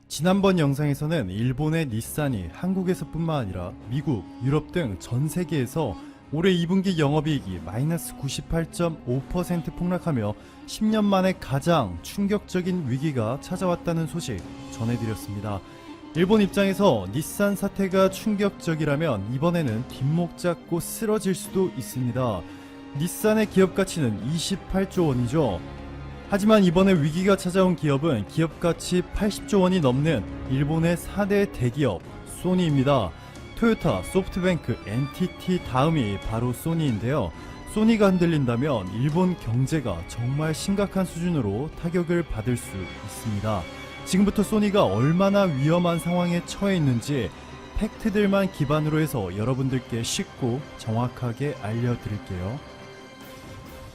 지난번 영상에서는 일본의 닛산이 한국에서뿐만 아니라 미국, 유럽 등 전 세계에서 올해 2분기 영업이익이 마이너스 98.5% 폭락하며 10년 만에 가장 충격적인 위기가 찾아왔다는 소식 전해드렸습니다. 일본 입장에서 닛산 사태가 충격적이라면 이번에는 뒷목 잡고 쓰러질 수도 있습니다. 닛산의 기업 가치는 28조 원이죠. 하지만 이번에 위기가 찾아온 기업은 기업가치 80조 원이 넘는 일본의 4대 대기업 소니입니다. 토요타, 소프트뱅크, NTT 다음이 바로 소니인데요. 소니가 흔들린다면 일본 경제가 정말 심각한 수준으로 타격을 받을 수 있습니다. 지금부터 소니가 얼마나 위험한 상황에 처해 있는지 팩트들만 기반으로 해서 여러분들께 쉽고 정확하게 알려드릴게요.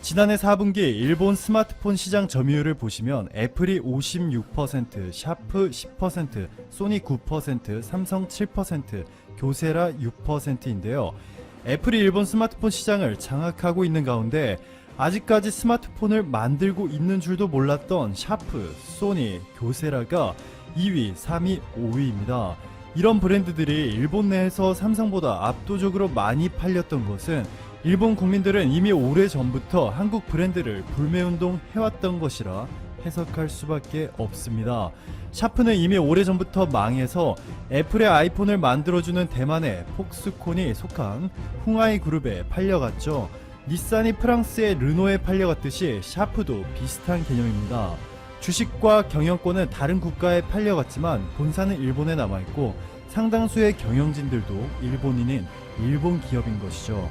지난해 4분기 일본 스마트폰 시장 점유율을 보시면 애플이 56%, 샤프 10%, 소니 9%, 삼성 7%, 교세라 6%인데요. 애플이 일본 스마트폰 시장을 장악하고 있는 가운데 아직까지 스마트폰을 만들고 있는 줄도 몰랐던 샤프, 소니, 교세라가 2위, 3위, 5위입니다. 이런 브랜드들이 일본 내에서 삼성보다 압도적으로 많이 팔렸던 것은 일본 국민들은 이미 오래전부터 한국 브랜드를 불매운동 해왔던 것이라 해석할 수밖에 없습니다. 샤프는 이미 오래전부터 망해서 애플의 아이폰을 만들어주는 대만의 폭스콘이 속한 흥하이 그룹에 팔려갔죠. 닛산이 프랑스의 르노에 팔려갔듯이 샤프도 비슷한 개념입니다. 주식과 경영권은 다른 국가에 팔려갔지만 본사는 일본에 남아있고 상당수의 경영진들도 일본인인 일본 기업인 것이죠.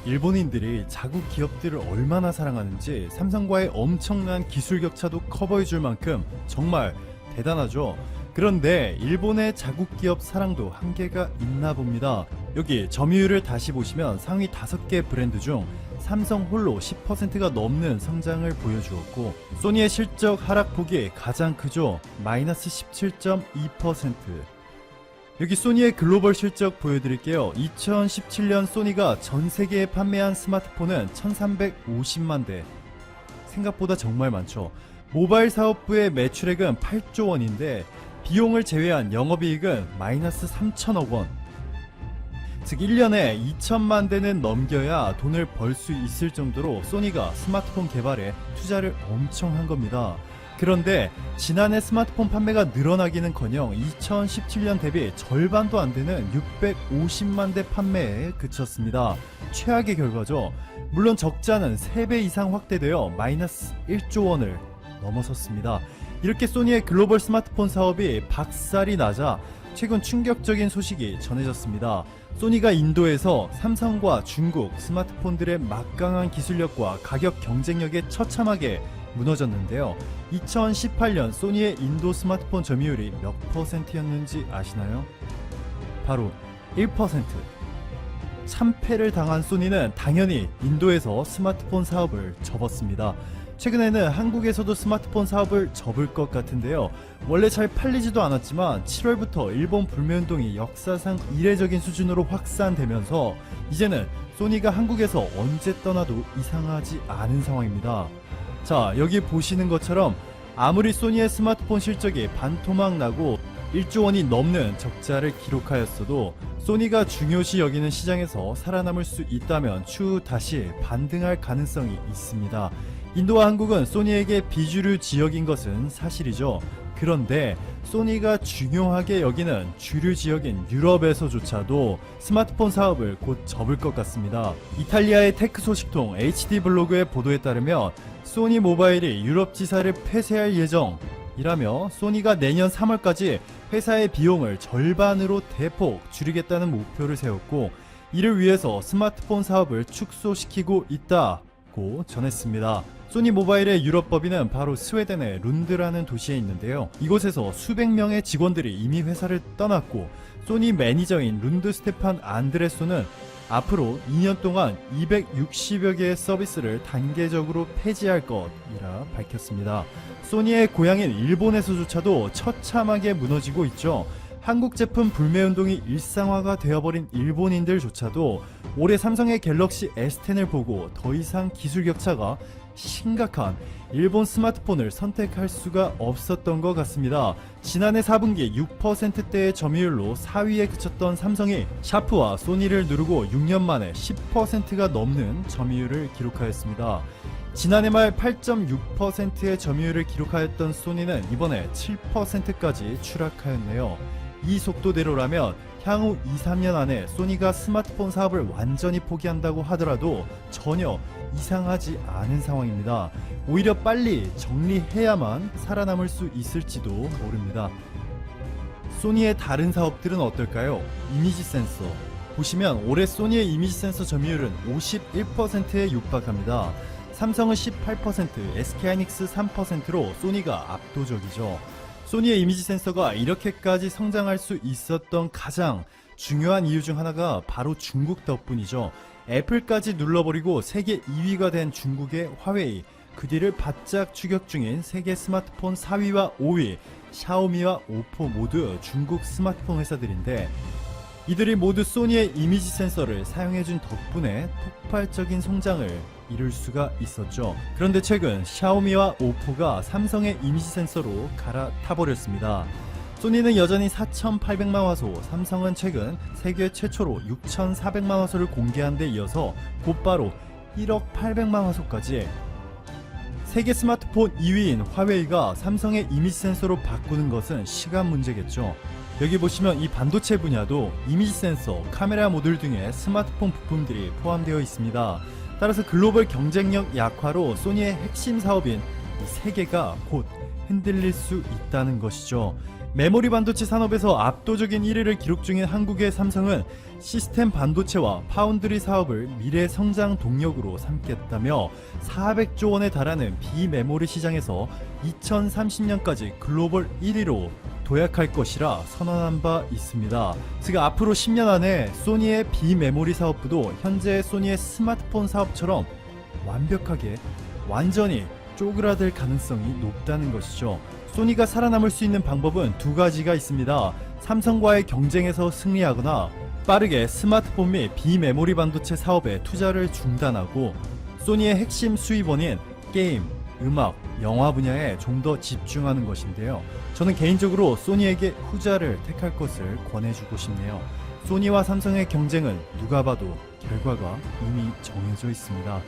일본인들이 자국 기업들을 얼마나 사랑하는지 삼성과의 엄청난 기술 격차도 커버해줄 만큼 정말 대단하죠. 그런데 일본의 자국 기업 사랑도 한계가 있나 봅니다. 여기 점유율을 다시 보시면 상위 5개 브랜드 중 삼성 홀로 10%가 넘는 성장을 보여주었고 소니의 실적 하락폭이 가장 크죠. 마이너스 17.2%. 여기 소니의 글로벌 실적 보여드릴게요. 2017년 소니가 전 세계에 판매한 스마트폰은 1350만 대. 생각보다 정말 많죠. 모바일 사업부의 매출액은 8조 원인데 비용을 제외한 영업이익은 마이너스 3천억 원. 즉 1년에 2천만 대는 넘겨야 돈을 벌 수 있을 정도로 소니가 스마트폰 개발에 투자를 엄청 한 겁니다. 그런데 지난해 스마트폰 판매가 늘어나기는커녕 2017년 대비 절반도 안 되는 650만 대 판매에 그쳤습니다. 최악의 결과죠. 물론 적자는 3배 이상 확대되어 마이너스 1조 원을 넘어섰습니다. 이렇게 소니의 글로벌 스마트폰 사업이 박살이 나자 최근 충격적인 소식이 전해졌습니다. 소니가 인도에서 삼성과 중국 스마트폰들의 막강한 기술력과 가격 경쟁력에 처참하게 무너졌는데요. 2018년 소니의 인도 스마트폰 점유율이 몇 %였는지 아시나요? 바로 1%. 참패를 당한 소니는 당연히 인도에서 스마트폰 사업을 접었습니다. 최근에는 한국에서도 스마트폰 사업을 접을 것 같은데요. 원래 잘 팔리지도 않았지만 7월부터 일본 불매운동이 역사상 이례적인 수준으로 확산되면서 이제는 소니가 한국에서 언제 떠나도 이상하지 않은 상황입니다. 자, 여기 보시는 것처럼 아무리 소니의 스마트폰 실적이 반토막 나고 1조 원이 넘는 적자를 기록하였어도 소니가 중요시 여기는 시장에서 살아남을 수 있다면 추후 다시 반등할 가능성이 있습니다. 인도와 한국은 소니에게 비주류 지역인 것은 사실이죠. 그런데 소니가 중요하게 여기는 주류 지역인 유럽에서조차도 스마트폰 사업을 곧 접을 것 같습니다. 이탈리아의 테크 소식통 HD블로그의 보도에 따르면 소니 모바일이 유럽 지사를 폐쇄할 예정이라며 소니가 내년 3월까지 회사의 비용을 절반으로 대폭 줄이겠다는 목표를 세웠고 이를 위해서 스마트폰 사업을 축소시키고 있다고 전했습니다. 소니 모바일의 유럽 법인은 바로 스웨덴의 룬드라는 도시에 있는데요. 이곳에서 수백 명의 직원들이 이미 회사를 떠났고 소니 매니저인 룬드 스테판 안드레소는 앞으로 2년 동안 260여 개의 서비스를 단계적으로 폐지할 것이라 밝혔습니다. 소니의 고향인 일본에서조차도 처참하게 무너지고 있죠. 한국 제품 불매운동이 일상화가 되어버린 일본인들조차도 올해 삼성의 갤럭시 S10을 보고 더 이상 기술 격차가 심각한 일본 스마트폰을 선택할 수가 없었던 것 같습니다. 지난해 4분기 6%대의 점유율로 4위에 그쳤던 삼성이 샤프와 소니를 누르고 6년 만에 10%가 넘는 점유율을 기록하였습니다. 지난해 말 8.6%의 점유율을 기록하였던 소니는 이번에 7%까지 추락하였네요. 이 속도대로라면 향후 2-3년 안에 소니가 스마트폰 사업을 완전히 포기한다고 하더라도 전혀 이상하지 않은 상황입니다. 오히려 빨리 정리해야만 살아남을 수 있을지도 모릅니다. 소니의 다른 사업들은 어떨까요? 이미지 센서. 보시면 올해 소니의 이미지 센서 점유율은 51%에 육박합니다. 삼성은 18%, SK하이닉스 3%로 소니가 압도적이죠. 소니의 이미지 센서가 이렇게까지 성장할 수 있었던 가장 중요한 이유 중 하나가 바로 중국 덕분이죠. 애플까지 눌러버리고 세계 2위가 된 중국의 화웨이, 그 뒤를 바짝 추격 중인 세계 스마트폰 4위와 5위, 샤오미와 오포 모두 중국 스마트폰 회사들인데 이들이 모두 소니의 이미지 센서를 사용해준 덕분에 폭발적인 성장을 이룰 수가 있었죠. 그런데 최근 샤오미와 오포가 삼성의 이미지 센서로 갈아타버렸습니다. 소니는 여전히 4,800만 화소, 삼성은 최근 세계 최초로 6,400만 화소를 공개한 데 이어서 곧바로 1억 800만 화소까지 세계 스마트폰 2위인 화웨이가 삼성의 이미지 센서로 바꾸는 것은 시간 문제겠죠. 여기 보시면 이 반도체 분야도 이미지 센서, 카메라 모듈 등의 스마트폰 부품들이 포함되어 있습니다. 따라서 글로벌 경쟁력 약화로 소니의 핵심 사업인 이 세 개가 곧 흔들릴 수 있다는 것이죠. 메모리 반도체 산업에서 압도적인 1위를 기록 중인 한국의 삼성은 시스템 반도체와 파운드리 사업을 미래 성장 동력으로 삼겠다며 400조 원에 달하는 비메모리 시장에서 2030년까지 글로벌 1위로 도약할 것이라 선언한 바 있습니다. 즉 앞으로 10년 안에 소니의 비메모리 사업부도 현재 소니의 스마트폰 사업처럼 완벽하게 완전히 쪼그라들 가능성이 높다는 것이죠. 소니가 살아남을 수 있는 방법은 두 가지가 있습니다. 삼성과의 경쟁에서 승리하거나 빠르게 스마트폰 및 비메모리 반도체 사업에 투자를 중단하고 소니의 핵심 수입원인 게임, 음악, 영화 분야에 좀 더 집중하는 것인데요. 저는 개인적으로 소니에게 후자를 택할 것을 권해주고 싶네요. 소니와 삼성의 경쟁은 누가 봐도 결과가 이미 정해져 있습니다.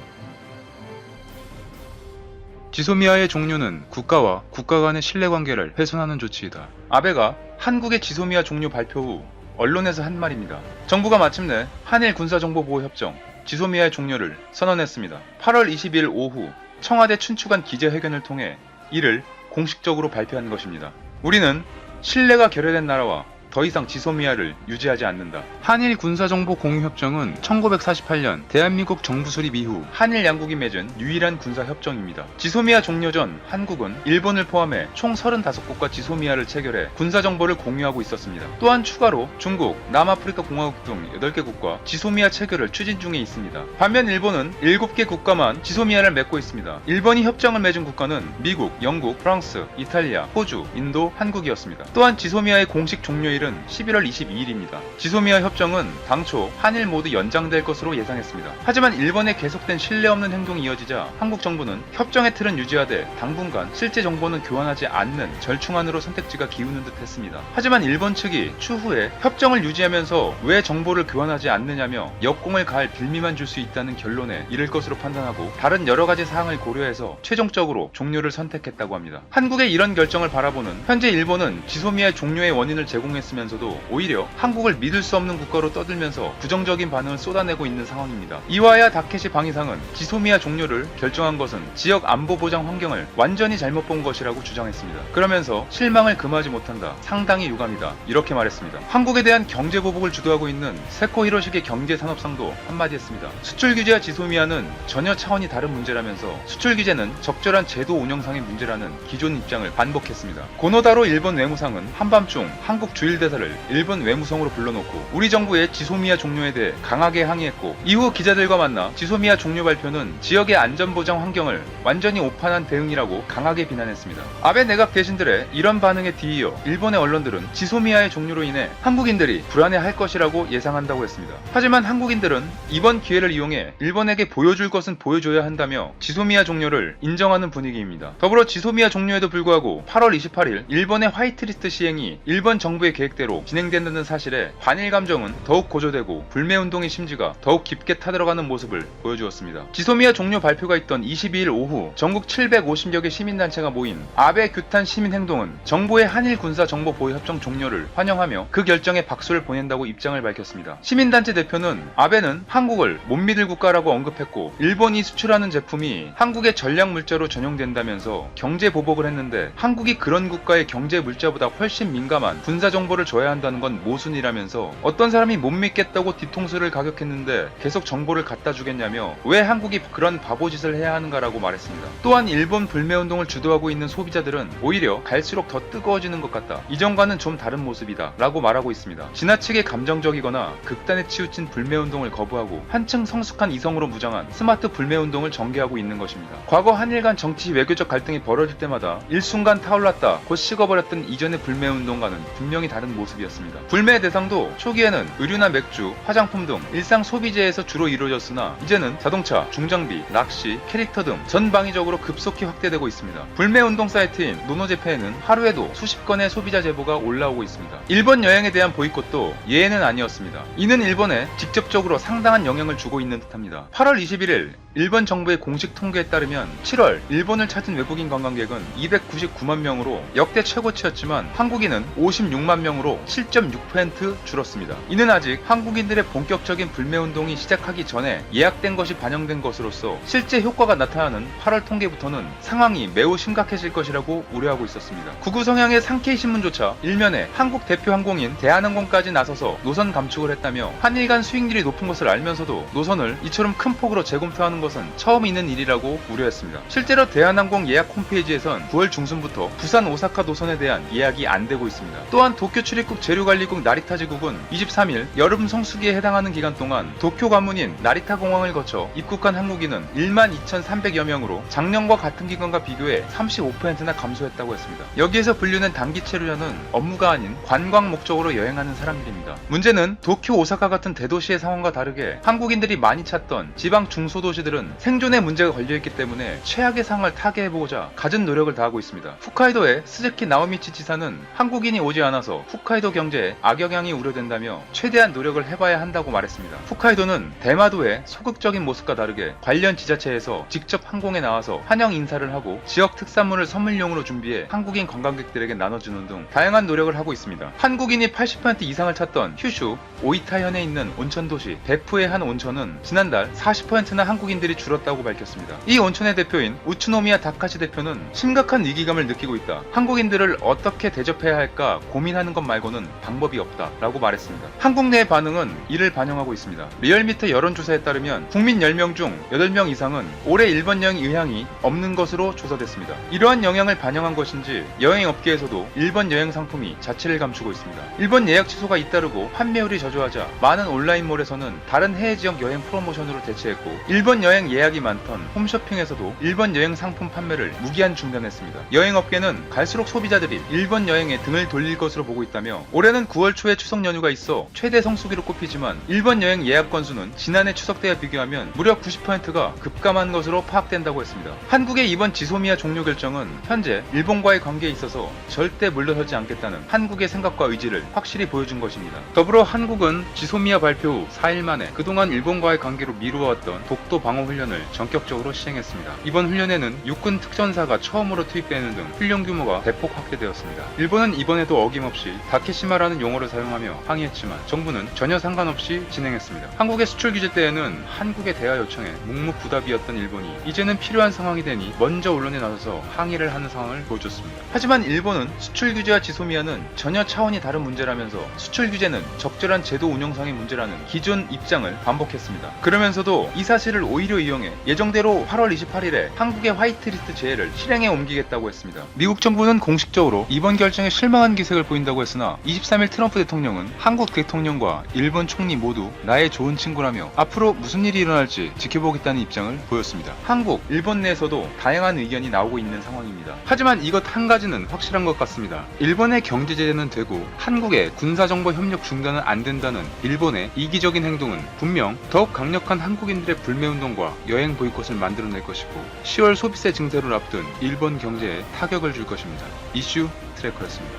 지소미아의 종료는 국가와 국가 간의 신뢰관계를 훼손하는 조치이다. 아베가 한국의 지소미아 종료 발표 후 언론에서 한 말입니다. 정부가 마침내 한일 군사정보보호협정 지소미아의 종료를 선언했습니다. 8월 20일 오후 청와대 춘추관 기자회견을 통해 이를 공식적으로 발표한 것입니다. 우리는 신뢰가 결여된 나라와 더 이상 지소미아를 유지하지 않는다. 한일 군사정보 공유협정은 1948년 대한민국 정부 수립 이후 한일 양국이 맺은 유일한 군사협정입니다. 지소미아 종료 전 한국은 일본을 포함해 총 35국과 지소미아를 체결해 군사정보를 공유하고 있었습니다. 또한 추가로 중국, 남아프리카 공화국 등 8개국과 지소미아 체결을 추진 중에 있습니다. 반면 일본은 7개 국가만 지소미아를 맺고 있습니다. 일본이 협정을 맺은 국가는 미국, 영국, 프랑스, 이탈리아, 호주, 인도, 한국이었습니다. 또한 지소미아의 공식 종료일은 11월 22일입니다. 지소미아 협정은 당초 한일 모두 연장될 것으로 예상했습니다. 하지만 일본의 계속된 신뢰 없는 행동이 이어지자 한국 정부는 협정의 틀은 유지하되 당분간 실제 정보는 교환하지 않는 절충안으로 선택지가 기우는 듯 했습니다. 하지만 일본 측이 추후에 협정을 유지하면서 왜 정보를 교환하지 않느냐며 역공을 가할 빌미만 줄 수 있다는 결론에 이를 것으로 판단하고 다른 여러가지 사항을 고려해서 최종적으로 종료를 선택했다고 합니다. 한국의 이런 결정을 바라보는 현재 일본은 지소미아 종료의 원인을 제공했으면서도 오히려 한국을 믿을 수 없는 국가로 떠들면서 부정적인 반응을 쏟아내고 있는 상황입니다. 이와야 다케시 방위상은 지소미아 종료를 결정한 것은 지역 안보 보장 환경을 완전히 잘못 본 것이라고 주장했습니다. 그러면서 실망을 금하지 못한다. 상당히 유감이다. 이렇게 말했습니다. 한국에 대한 경제 보복을 주도하고 있는 세코 히로시게 경제산업상도 한마디 했습니다. 수출 규제와 지소미아는 전혀 차원이 다른 문제라면서 수출 규제는 적절한 제도 운영상의 문제라는 기존 입장을 반복했습니다. 고노다로 일본 외무상은 한밤중 한국 주일 대사를 일본 외무성으로 불러놓고 우리 정부의 지소미아 종료에 대해 강하게 항의했고, 이후 기자들과 만나 지소미아 종료 발표는 지역의 안전보장 환경을 완전히 오판한 대응이라고 강하게 비난했습니다. 아베 내각 대신들의 이런 반응에 뒤이어 일본의 언론들은 지소미아의 종료로 인해 한국인들이 불안해할 것이라고 예상한다고 했습니다. 하지만 한국인들은 이번 기회를 이용해 일본에게 보여줄 것은 보여줘야 한다며 지소미아 종료를 인정하는 분위기입니다. 더불어 지소미아 종료에도 불구하고 8월 28일 일본의 화이트리스트 시행이 일본 정부의 계획대로 진행된다는 사실에 반일 감정은 더욱 고조되고 불매운동의 심지가 더욱 깊게 타들어가는 모습을 보여주었습니다. 지소미아 종료 발표가 있던 22일 오후 전국 750여 개 시민단체가 모인 아베 규탄 시민행동은 정부의 한일 군사 정보 보호 협정 종료를 환영하며 그 결정에 박수를 보낸다고 입장을 밝혔습니다. 시민단체 대표는 아베는 한국을 못 믿을 국가라고 언급했고, 일본이 수출하는 제품이 한국의 전략 물자로 전용된다면서 경제 보복을 했는데 한국이 그런 국가의 경제 물자보다 훨씬 민감한 군사 정보를 줘야 한다는 건 모순이라면서 어떤 사람이 못 믿겠다고 뒤통수를 가격했는데 계속 정보를 갖다 주겠냐며 왜 한국이 그런 바보짓을 해야 하는가라고 말했습니다. 또한 일본 불매운동을 주도하고 있는 소비자들은 오히려 갈수록 더 뜨거워지는 것 같다, 이전과는 좀 다른 모습이다 라고 말하고 있습니다. 지나치게 감정적이거나 극단에 치우친 불매운동을 거부하고 한층 성숙한 이성으로 무장한 스마트 불매운동을 전개하고 있는 것입니다. 과거 한일 간 정치 외교적 갈등이 벌어질 때마다 일순간 타올랐다 곧 식어버렸던 이전의 불매운동과는 분명히 다른 모습이었습니다. 불매 대상도 초기에는 의류나 맥주, 화장품 등 일상 소비재에서 주로 이루어졌으나 이제는 자동차, 중장비, 낚시, 캐릭터 등 전방위적으로 급속히 확대되고 있습니다. 불매운동 사이트인 노노제페에는 하루에도 수십 건의 소비자 제보가 올라오고 있습니다. 일본 여행에 대한 보이콧도 예외는 아니었습니다. 이는 일본에 직접적으로 상당한 영향을 주고 있는 듯합니다. 8월 21일 일본 정부의 공식 통계에 따르면 7월 일본을 찾은 외국인 관광객은 299만 명으로 역대 최고치였지만 한국인은 56만 명으로 7.6% 줄었습니다. 이는 아직 한국인들의 본격적인 불매운동이 시작하기 전에 예약된 것이 반영된 것으로서 실제 효과가 나타나는 8월 통계부터는 상황이 매우 심각해질 것이라고 우려하고 있었습니다. 구구 성향의 상케이신문조차 일면에 한국 대표 항공인 대한항공까지 나서서 노선 감축을 했다며 한일 간 수익률이 높은 것을 알면서도 노선을 이처럼 큰 폭으로 재검토하는 것은 처음 있는 일이라고 우려했습니다. 실제로 대한항공 예약 홈페이지에선 9월 중순부터 부산 오사카 노선에 대한 예약이 안 되고 있습니다. 또한 도쿄 출입국 재료관리국 나리타지국은 23일 여름 성수기에 해당하는 기간 동안 도쿄 관문인 나리타 공항을 거쳐 입국한 한국인은 12,300여 명으로 작년과 같은 기간과 비교해 35%나 감소했다고 했습니다. 여기에서 분류된 단기 체류자는 업무가 아닌 관광 목적으로 여행하는 사람들입니다. 문제는 도쿄, 오사카 같은 대도시의 상황과 다르게 한국인들이 많이 찾던 지방 중소도시들은 생존에 문제가 걸려있기 때문에 최악의 상황을 타개해보고자 갖은 노력을 다하고 있습니다. 홋카이도의 스즈키 나오미치 지사는 한국인이 오지 않아서 홋카이도 경제에 악영향이 우려된다며 최대한 노력을 해봐야 한다고 말했습니다. 홋카이도는 대마도의 소극적인 모습과 다르게 관련 지자체에서 직접 항공에 나와서 환영 인사를 하고 지역 특산물을 선물용으로 준비해 한국인 관광객들에게 나눠주는 등 다양한 노력을 하고 있습니다. 한국인이 80% 이상을 찾던 큐슈 오이타현에 있는 온천도시 베푸의 한 온천은 지난달 40%나 한국인들이 줄었다고 밝혔습니다. 이 온천의 대표인 우츠노미야 다카시 대표는 심각한 위기감을 느끼고 있다, 한국인들을 어떻게 대접해야 할까 고민하는 것 말고는 방법이 없다 라고 말했습니다. 한국 내의 반응은 이를 반영하고 있습니다. 리얼미터 여론조사에 따르면 국민 10명 중 8명 이상은 올해 일본 여행 의향이 없는 것으로 조사됐습니다. 이러한 영향을 반영한 것인지 여행업계에서도 일본 여행 상품이 자취를 감추고 있습니다. 일본 예약 취소가 잇따르고 판매율이 저조하자 많은 온라인몰에서는 다른 해외 지역 여행 프로모션으로 대체했고, 일본 여행 예약이 많던 홈쇼핑에서도 일본 여행 상품 판매를 무기한 중단했습니다. 여행업계는 갈수록 소비자들이 일본 여행에 등을 돌릴 것으로 보고 있다며 올해는 9월 초에 추석 연휴가 있어 최대 성수기로 꼽히지만 일본 여행 예약 건수는 지난해 추석 때와 비교하면 무려 90%가 급감한 것으로 파악된다고 했습니다. 한국의 이번 지소미아 종료 결정은 현재 일본과의 관계에 있어서 절대 물러서지 않겠다는 한국의 생각과 의지를 확실히 보여준 것입니다. 더불어 한국은 지소미아 발표 후 4일 만에 그동안 일본과의 관계로 미루어왔던 독도 방어 훈련을 전격적으로 시행했습니다. 이번 훈련에는 육군 특전사가 처음으로 투입되는 등 훈련 규모가 대폭 확대되었습니다. 일본은 이번에도 어김없이 다케시마라는 용어를 사용하며 항의했지만 정부는 전혀 상관없이 진행했습니다. 한국의 수출 규제 때에는 한국의 대화 요청에 묵묵부답이었던 일본이 이제는 필요한 상황이 되니 먼저 언론에 나서서 항의를 하는 상황을 보여줬습니다. 하지만 일본은 수출 규제와 지소미아는 전혀 차원이 다른 문제라면서 수출 규제는 적절한 제도 운영상의 문제라는 기존 입장을 반복했습니다. 그러면서도 이 사실을 오히려 오히려 이용해 예정대로 8월 28일에 한국의 화이트리스트 제외를 실행에 옮기겠다고 했습니다. 미국 정부는 공식적으로 이번 결정에 실망한 기색을 보인다고 했으나 23일 트럼프 대통령은 한국 대통령과 일본 총리 모두 나의 좋은 친구라며 앞으로 무슨 일이 일어날지 지켜보겠다는 입장을 보였습니다. 한국, 일본 내에서도 다양한 의견이 나오고 있는 상황입니다. 하지만 이것 한 가지는 확실한 것 같습니다. 일본의 경제 제재는 되고 한국의 군사정보 협력 중단은 안 된다는 일본의 이기적인 행동은 분명 더욱 강력한 한국인들의 불매운동과 여행 보이콧을 만들어낼 것이고 10월 소비세 증세를 앞둔 일본 경제에 타격을 줄 것입니다. 이슈 트래커였습니다.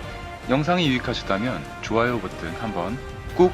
영상이 유익하셨다면 좋아요 버튼 한번 꾹